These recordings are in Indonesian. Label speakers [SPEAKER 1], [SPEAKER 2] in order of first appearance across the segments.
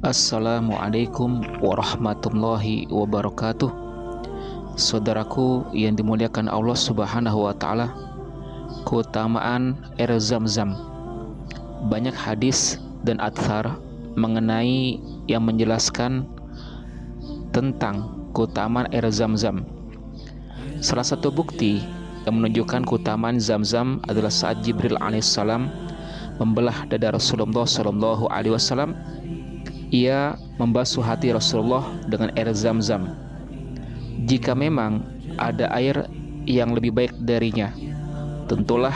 [SPEAKER 1] Assalamualaikum warahmatullahi wabarakatuh. Saudaraku yang dimuliakan Allah Subhanahu wa taala, keutamaan air Zam-Zam. Banyak hadis dan athar mengenai yang menjelaskan tentang keutamaan air Zam-Zam. Salah satu bukti yang menunjukkan keutamaan Zam-Zam adalah saat Jibril alaihissalam membelah dada Rasulullah sallallahu alaihi wasallam. Ia membasuh hati Rasulullah dengan air Zam-Zam. Jika memang ada air yang lebih baik darinya, tentulah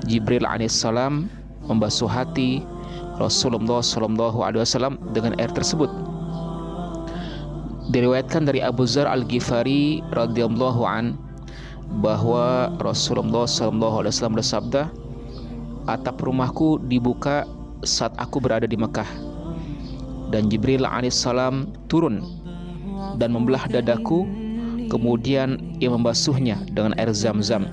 [SPEAKER 1] Jibril alaihissalam membasuh hati Rasulullah sallallahu alaihi wasallam dengan air tersebut. Diriwayatkan dari Abu Dzar Al-Ghifari radhiyallahu an bahwa Rasulullah sallallahu alaihi wasallam bersabda, "Atap rumahku dibuka saat aku berada di Mekah, dan Jibril alaihissalam turun dan membelah dadaku, kemudian ia membasuhnya dengan air Zam-Zam.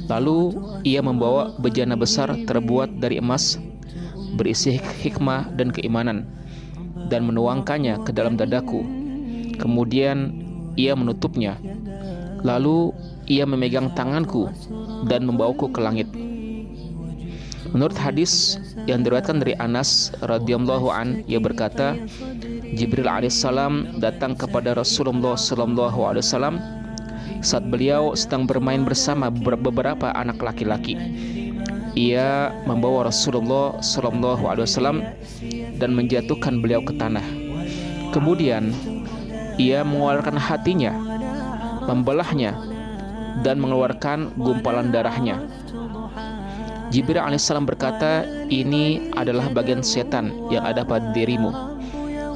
[SPEAKER 1] Lalu ia membawa bejana besar terbuat dari emas berisi hikmah dan keimanan dan menuangkannya ke dalam dadaku. Kemudian ia menutupnya. Lalu ia memegang tanganku dan membawaku ke langit." Menurut hadis yang diriwayatkan dari Anas radhiyallahu an, ia berkata, Jibril alaihissalam datang kepada Rasulullah sallallahu alaihi wasallam saat beliau sedang bermain bersama beberapa anak laki-laki. Ia membawa Rasulullah sallallahu alaihi wasallam dan menjatuhkan beliau ke tanah. Kemudian ia mengeluarkan hatinya, membelahnya dan mengeluarkan gumpalan darahnya. Jibril alaihissalam berkata, "Ini adalah bagian setan yang ada pada dirimu."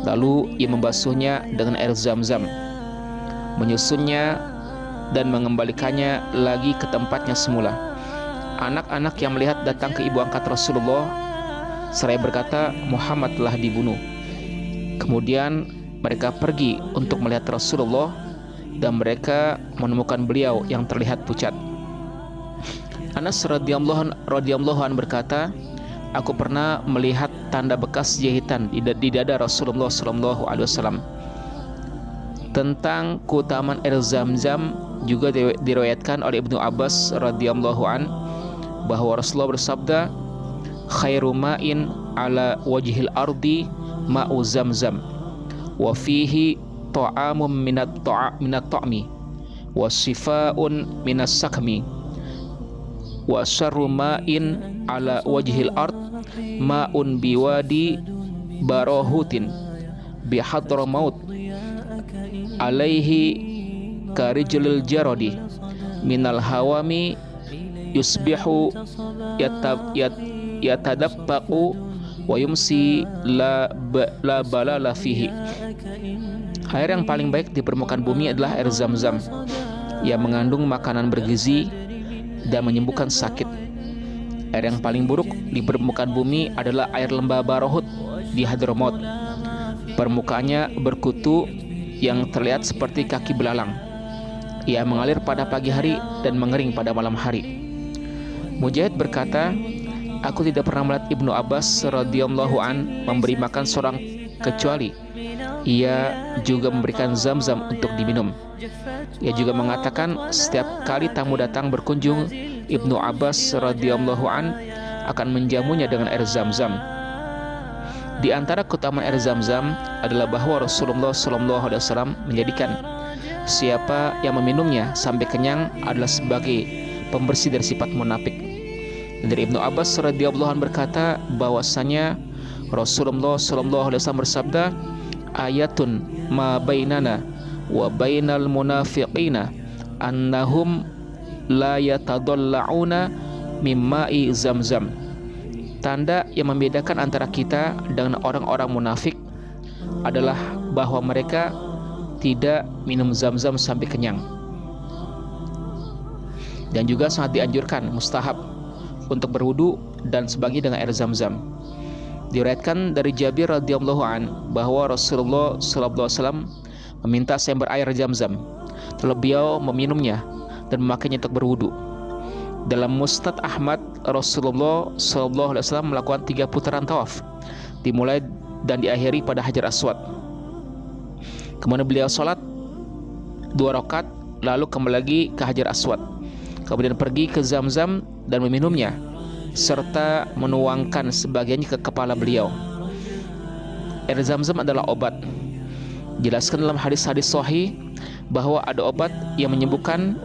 [SPEAKER 1] Lalu ia membasuhnya dengan air Zam-Zam, menyusunnya dan mengembalikannya lagi ke tempatnya semula. Anak-anak yang melihat datang ke ibu angkat Rasulullah seraya berkata, "Muhammad telah dibunuh." Kemudian mereka pergi untuk melihat Rasulullah dan mereka menemukan beliau yang terlihat pucat. Anas radhiyallahu an berkata, "Aku pernah melihat tanda bekas jahitan di dada Rasulullah sallallahu alaihi wasallam." Tentang keutamaan air Zam-Zam juga diriwayatkan oleh Ibnu Abbas radhiyallahu an bahwa Rasulullah bersabda, "Khairu ma'in ala wajhil ardi ma'u Zam-Zam wa fihi ta'amun minat ta'mi wa shifaa'un minas sakmi wa syarru ma'in ala wajhil ard ma'un biwadi barahutin bihadramaut alaihi karijlil jaradi minal hawami yusbihu yatadabbaqu wa yumsi la balala fihi." Air yang paling baik di permukaan bumi adalah air Zam-Zam yang mengandung makanan bergizi dan menyembuhkan sakit. Air yang paling buruk di permukaan bumi adalah air lembah Barahut di Hadramaut. Permukaannya berkutu yang terlihat seperti kaki belalang. Ia mengalir pada pagi hari dan mengering pada malam hari. Mujahid berkata, "Aku tidak pernah melihat Ibnu Abbas radhiyallahu an memberi makan seorang kecuali ia juga memberikan Zam-Zam untuk diminum." Ia juga mengatakan setiap kali tamu datang berkunjung, Ibnu Abbas radhiyallahu an akan menjamunya dengan air Zam-Zam. Di antara keutamaan air Zam-Zam adalah bahwa Rasulullah sallallahu alaihi wasallam menjadikan siapa yang meminumnya sampai kenyang adalah sebagai pembersih dari sifat munafik. Dan dari Ibnu Abbas radhiyallahu an berkata bahwasanya Rasulullah sallallahu alaihi wasallam bersabda, "Ayatun ma bainana wa bainal munafiqina annahum la yatadalla'una mimma'i Zam-Zam." Tanda yang membedakan antara kita dengan orang-orang munafik adalah bahwa mereka tidak minum Zam-Zam sampai kenyang. Dan juga sangat dianjurkan, mustahab untuk berwudu dan sebagainya dengan air Zam-Zam. Diriwayatkan dari Jabir radhiyallahu an bahwa Rasulullah sallallahu alaihi wasallam meminta seember air Zam-Zam, lalu beliau meminumnya dan memakainya untuk berwudu. Dalam Musnad Ahmad, Rasulullah SAW melakukan 3 putaran tawaf, dimulai dan diakhiri pada Hajar Aswad. Kemudian beliau sholat 2 rakaat, lalu kembali lagi ke Hajar Aswad. Kemudian pergi ke Zamzam dan meminumnya, serta menuangkan sebagiannya ke kepala beliau. Air Zamzam adalah obat. Jelaskan dalam hadis-hadis sahih bahwa ada obat yang menyembuhkan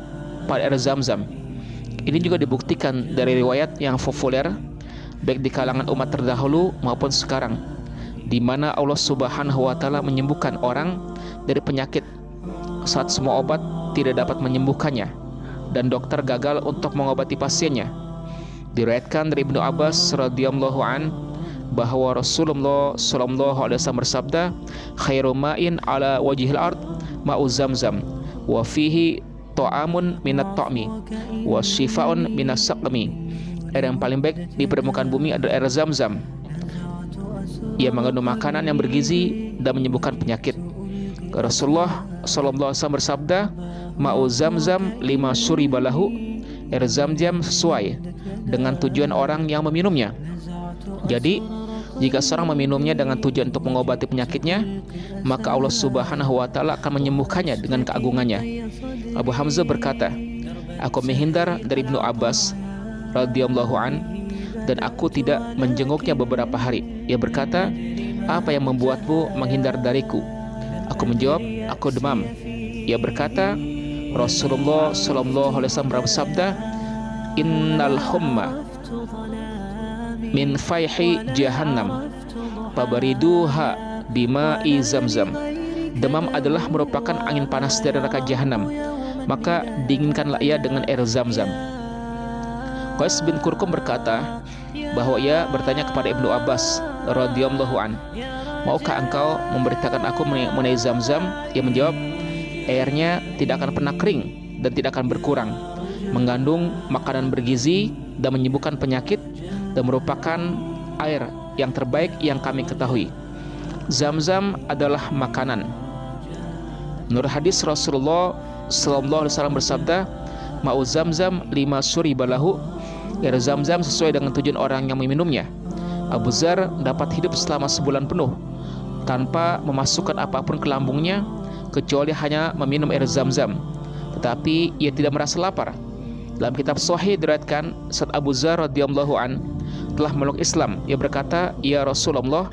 [SPEAKER 1] pada air Zamzam. Ini juga dibuktikan dari riwayat yang populer baik di kalangan umat terdahulu maupun sekarang, di mana Allah Subhanahu wa taala menyembuhkan orang dari penyakit saat semua obat tidak dapat menyembuhkannya dan dokter gagal untuk mengobati pasiennya. Diriwayatkan dari Ibnu Abbas radhiyallahu an bahwa Rasulullah sallallahu alaihi wasallam bersabda, khairu ma'in ala wajhil ard ma'u Zamzam wa fihi ta'amun minat ta'mi wa shifaun minas saqmi. Air yang paling baik di permukaan bumi adalah air Zamzam. Ia mengandung makanan yang bergizi dan menyembuhkan penyakit. Rasulullah sallallahu alaihi wasallam bersabda, ma'u Zamzam lima syuribalahu. Air Zamzam sesuai dengan tujuan orang yang meminumnya. Jadi jika seorang meminumnya dengan tujuan untuk mengobati penyakitnya, maka Allah Subhanahu wa taala akan menyembuhkannya dengan keagungannya. Abu Hamzah berkata, aku menghindar dari Ibnu Abbas radhiyallahu an dan aku tidak menjenguknya beberapa hari. Ia berkata, apa yang membuatmu menghindar dariku? Aku menjawab, aku demam. Ia berkata, Rasulullah sallallahu alaihi wasallam bersabda, innal humma min fayhi jahannam fabariduha bima'i Zamzam. Demam adalah merupakan angin panas dari neraka jahanam, maka dinginkanlah ia dengan air Zamzam. Qais bin Kurkum berkata bahwa ia bertanya kepada Ibnu Abbas radhiyallahu an, maukah engkau memberitakan aku mengenai Zamzam? Ia menjawab, airnya tidak akan pernah kering dan tidak akan berkurang, mengandung makanan bergizi dan menyembuhkan penyakit, dan merupakan air yang terbaik yang kami ketahui. Zamzam adalah makanan. Menurut hadis Rasulullah sallallahu alaihi wasallam bersabda, ma'u Zamzam lima syuribalahu. Air Zamzam sesuai dengan tujuan orang yang meminumnya. Abu Dzar dapat hidup selama sebulan penuh tanpa memasukkan apapun ke lambungnya kecuali hanya meminum air Zamzam, tetapi ia tidak merasa lapar. Dalam kitab Sahih diriwayatkan saat Abu Dzar radhiyallahu an telah meluk Islam, ia berkata, ya Rasulullah,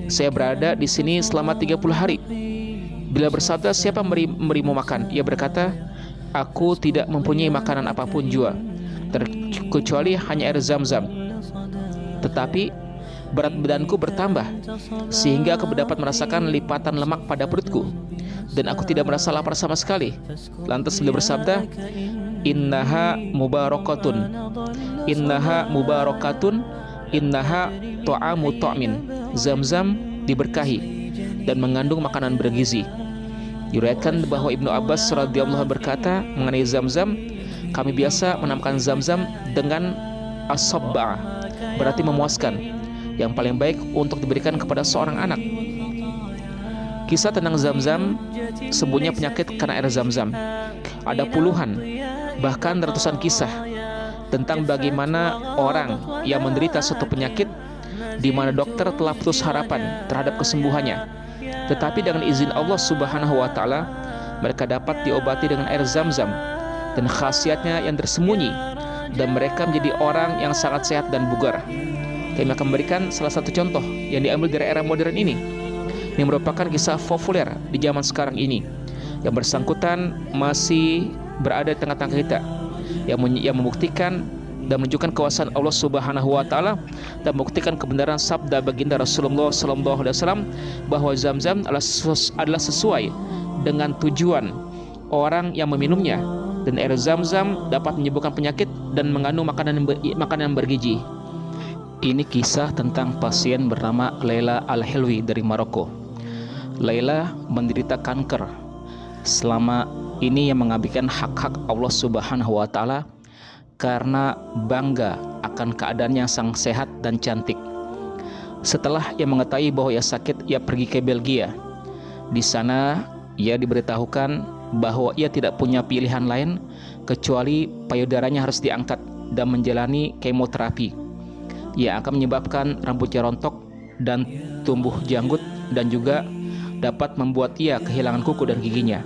[SPEAKER 1] saya berada di sini selama 30 hari. Bila bersabda, siapa memberimu makan? Ia berkata, aku tidak mempunyai makanan apapun jua kecuali hanya air Zamzam. Tetapi berat badanku bertambah sehingga aku dapat merasakan lipatan lemak pada perutku dan aku tidak merasa lapar sama sekali. Lantas beliau bersabda, innaha mubarakatun, innaha mubarakatun, innaha ta'amu ta'min. Zamzam diberkahi dan mengandung makanan bergizi. Diriwayatkan bahwa Ibnu Abbas radhiyallahu anhu berkata mengenai Zamzam, kami biasa menamakan Zamzam dengan as-sabba, berarti memuaskan, yang paling baik untuk diberikan kepada seorang anak. Kisah tentang Zamzam, sembuhnya penyakit karena air Zamzam. Ada puluhan, bahkan ratusan kisah tentang bagaimana orang yang menderita suatu penyakit di mana dokter telah putus harapan terhadap kesembuhannya, tetapi dengan izin Allah Subhanahu wa taala mereka dapat diobati dengan air Zamzam dan khasiatnya yang tersembunyi, dan mereka menjadi orang yang sangat sehat dan bugar. Kami akan memberikan salah satu contoh yang diambil dari era modern ini. Ini merupakan kisah populer di zaman sekarang ini yang bersangkutan masih berada di tengah-tengah kita, yang membuktikan dan menunjukkan kuasaan Allah Subhanahu wa taala dan membuktikan kebenaran sabda baginda Rasulullah sallallahu alaihi wasallam bahwa Zamzam adalah sesuai dengan tujuan orang yang meminumnya, dan air Zamzam dapat menyembuhkan penyakit dan mengandung makanan yang bergizi. Ini kisah tentang pasien bernama Laila Al-Hilwi dari Maroko. Laila menderita kanker. Selama ini ia mengabaikan hak-hak Allah Subhanahu wa taala karena bangga akan keadaannya sang sehat dan cantik. Setelah ia mengetahui bahwa ia sakit, ia pergi ke Belgia. Di sana ia diberitahukan bahwa ia tidak punya pilihan lain kecuali payudaranya harus diangkat dan menjalani kemoterapi yang akan menyebabkan rambutnya rontok dan tumbuh janggut, dan juga dapat membuat ia kehilangan kuku dan giginya.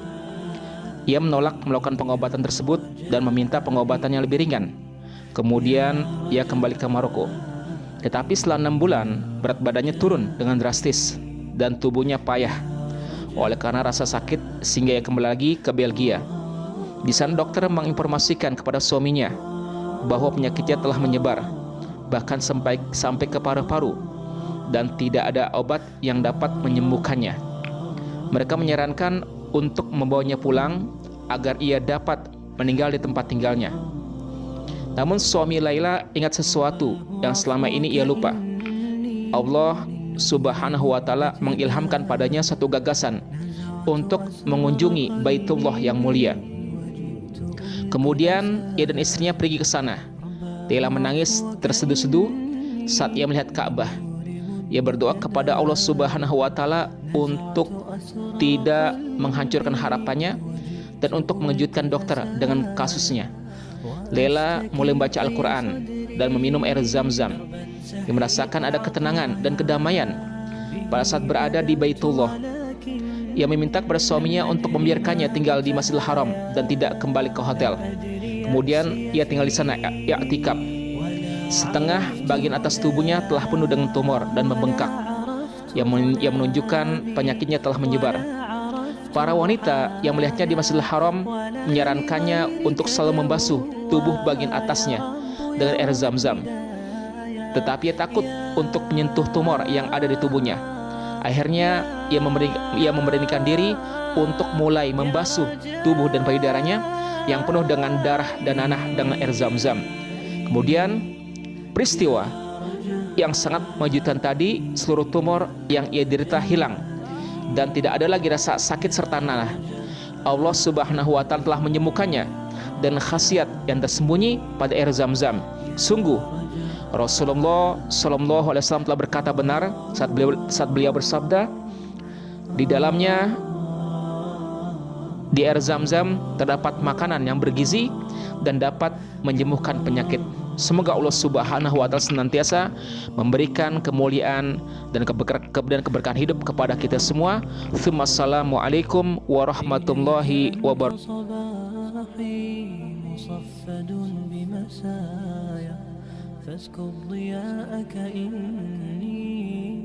[SPEAKER 1] Ia menolak melakukan pengobatan tersebut dan meminta pengobatan yang lebih ringan. Kemudian ia kembali ke Maroko. Tetapi setelah 6 bulan, berat badannya turun dengan drastis dan tubuhnya payah oleh karena rasa sakit, sehingga ia kembali lagi ke Belgia. Di sana dokter menginformasikan kepada suaminya bahwa penyakitnya telah menyebar, bahkan sampai ke paru-paru, dan tidak ada obat yang dapat menyembuhkannya. Mereka menyarankan untuk membawanya pulang agar ia dapat meninggal di tempat tinggalnya. Namun suami Laila ingat sesuatu yang selama ini ia lupa. Allah Subhanahu wa Ta'ala mengilhamkan padanya satu gagasan untuk mengunjungi Baitullah yang mulia. Kemudian ia dan istrinya pergi ke sana. Laila menangis terseduh-seduh saat ia melihat Ka'bah. Ia berdoa kepada Allah Subhanahu wa Ta'ala untuk tidak menghancurkan harapannya dan untuk mengejutkan dokter dengan kasusnya. Laila mulai membaca Al-Quran dan meminum air Zam-Zam. Ia merasakan ada ketenangan dan kedamaian pada saat berada di Baitullah. Ia meminta kepada suaminya untuk membiarkannya tinggal di Masjidil Haram dan tidak kembali ke hotel. Kemudian ia tinggal di sana i'tikaf. Setengah bagian atas tubuhnya telah penuh dengan tumor dan membengkak, yang menunjukkan penyakitnya telah menyebar. Para wanita yang melihatnya di Masjidil Haram menyarankannya untuk selalu membasuh tubuh bagian atasnya dengan air Zam-Zam. Tetapi ia takut untuk menyentuh tumor yang ada di tubuhnya. Akhirnya ia memberanikan diri untuk mulai membasuh tubuh dan payudaranya yang penuh dengan darah dan nanah dengan air Zam-Zam. Kemudian peristiwa yang sangat mengejutkan tadi, seluruh tumor yang ia derita hilang dan tidak ada lagi rasa sakit serta nanah. Allah Subhanahu wa Ta'ala telah menyembuhkannya dan khasiat yang tersembunyi pada air Zam-Zam. Sungguh Rasulullah Shallallahu Alaihi Wasallam telah berkata benar saat beliau bersabda, di dalamnya, di air Zam-Zam terdapat makanan yang bergizi dan dapat menyembuhkan penyakit. Semoga Allah Subhanahu wa Ta'ala senantiasa memberikan kemuliaan dan keberkahan hidup kepada kita semua. Assalamualaikum warahmatullahi wabarakatuh. فاسكب ضياءك إني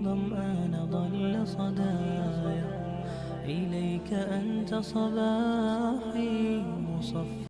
[SPEAKER 1] ظمآن ضل صدايا إليك أنت صباحي مصفى